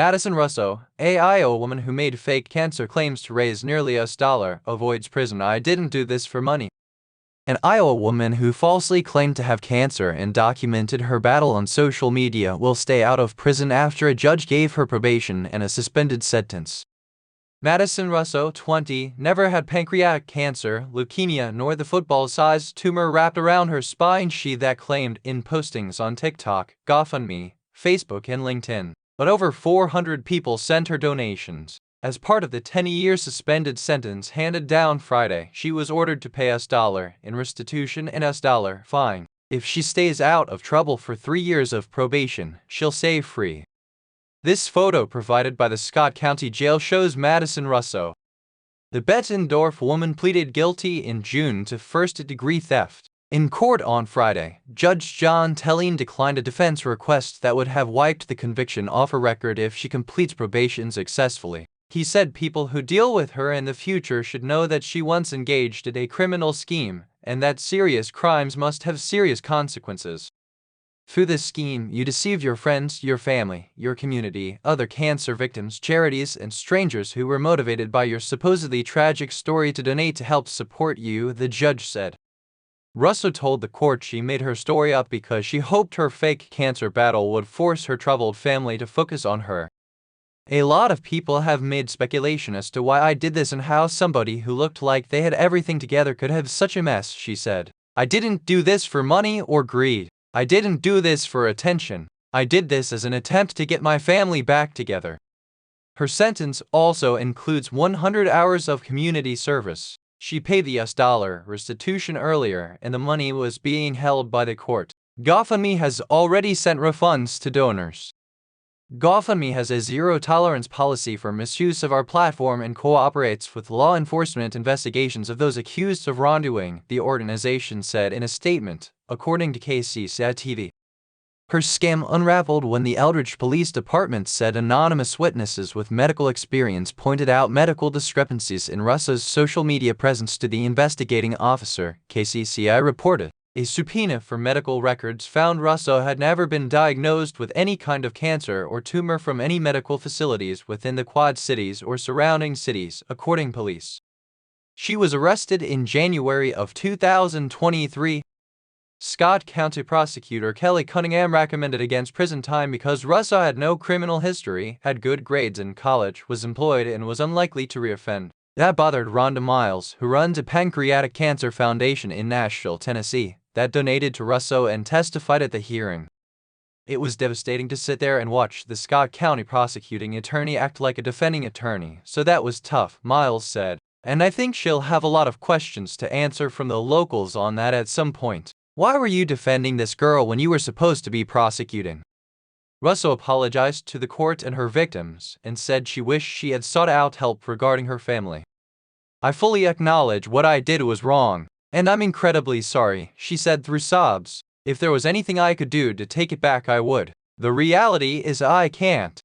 Madison Russo, a Iowa woman who made fake cancer claims to raise nearly $1, avoids prison. I didn't do this for money. An Iowa woman who falsely claimed to have cancer and documented her battle on social media will stay out of prison after a judge gave her probation and a suspended sentence. Madison Russo, 20, never had pancreatic cancer, leukemia, nor the football-sized tumor wrapped around her spine she that claimed in postings on TikTok, GoFundMe, Facebook, and LinkedIn. But over 400 people sent her donations. As part of the 10-year suspended sentence handed down Friday, she was ordered to pay $1 in restitution and $1 fine. If she stays out of trouble for 3 years of probation, she'll stay free. This photo provided by the Scott County Jail shows Madison Russo. The Bettendorf woman pleaded guilty in June to first-degree theft. In court on Friday, Judge John Telline declined a defense request that would have wiped the conviction off her record if she completes probation successfully. He said people who deal with her in the future should know that she once engaged in a criminal scheme and that serious crimes must have serious consequences. Through this scheme, you deceived your friends, your family, your community, other cancer victims, charities, and strangers who were motivated by your supposedly tragic story to donate to help support you, the judge said. Russo told the court she made her story up because she hoped her fake cancer battle would force her troubled family to focus on her. A lot of people have made speculation as to why I did this and how somebody who looked like they had everything together could have such a mess, she said. I didn't do this for money or greed. I didn't do this for attention. I did this as an attempt to get my family back together. Her sentence also includes 100 hours of community service. She paid the $1 restitution earlier, and the money was being held by the court. GoFundMe has already sent refunds to donors. GoFundMe has a zero-tolerance policy for misuse of our platform and cooperates with law enforcement investigations of those accused of wrongdoing, the organization said in a statement, according to KCSA-TV. Her scam unraveled when the Eldridge Police Department said anonymous witnesses with medical experience pointed out medical discrepancies in Russo's social media presence to the investigating officer, KCCI reported. A subpoena for medical records found Russo had never been diagnosed with any kind of cancer or tumor from any medical facilities within the Quad Cities or surrounding cities, according to police. She was arrested in January of 2023. Scott County Prosecutor Kelly Cunningham recommended against prison time because Russo had no criminal history, had good grades in college, was employed, and was unlikely to reoffend. That bothered Rhonda Miles, who runs a pancreatic cancer foundation in Nashville, Tennessee, that donated to Russo and testified at the hearing. It was devastating to sit there and watch the Scott County prosecuting attorney act like a defending attorney, so that was tough, Miles said. And I think she'll have a lot of questions to answer from the locals on that at some point. Why were you defending this girl when you were supposed to be prosecuting? Russo apologized to the court and her victims and said she wished she had sought out help regarding her family. I fully acknowledge what I did was wrong, and I'm incredibly sorry, she said through sobs. If there was anything I could do to take it back, I would. The reality is I can't.